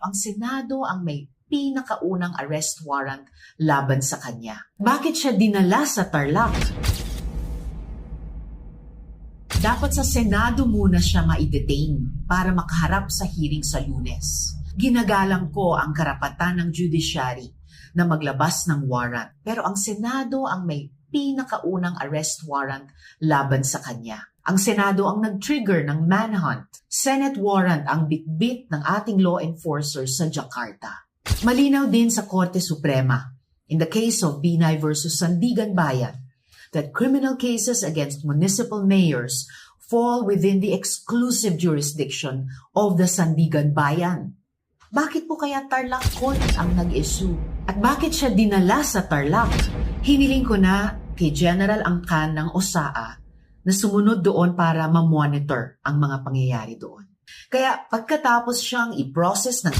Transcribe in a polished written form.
ang Senado ang may pinakaunang arrest warrant laban sa kanya. Bakit siya dinala sa Tarlac? Dapat sa Senado muna siya ma-detain para makaharap sa hearing sa Lunes. Ginagalang ko ang karapatan ng judiciary na maglabas ng warrant, pero ang Senado ang may pinakaunang arrest warrant laban sa kanya. Ang Senado ang nag-trigger ng manhunt. Senate warrant ang bitbit ng ating law enforcers sa Jakarta. Malinaw din sa Korte Suprema, in the case of Binay versus Sandigan Bayan, that criminal cases against municipal mayors fall within the exclusive jurisdiction of the Sandigan Bayan. Bakit po kaya Tarlac Court ang nag-issue? At bakit siya dinala sa Tarlac? Hiniling ko na kay General Angkan ng OSAA na sumunod doon para ma-monitor ang mga pangyayari doon. Kaya pagkatapos siyang i-process ng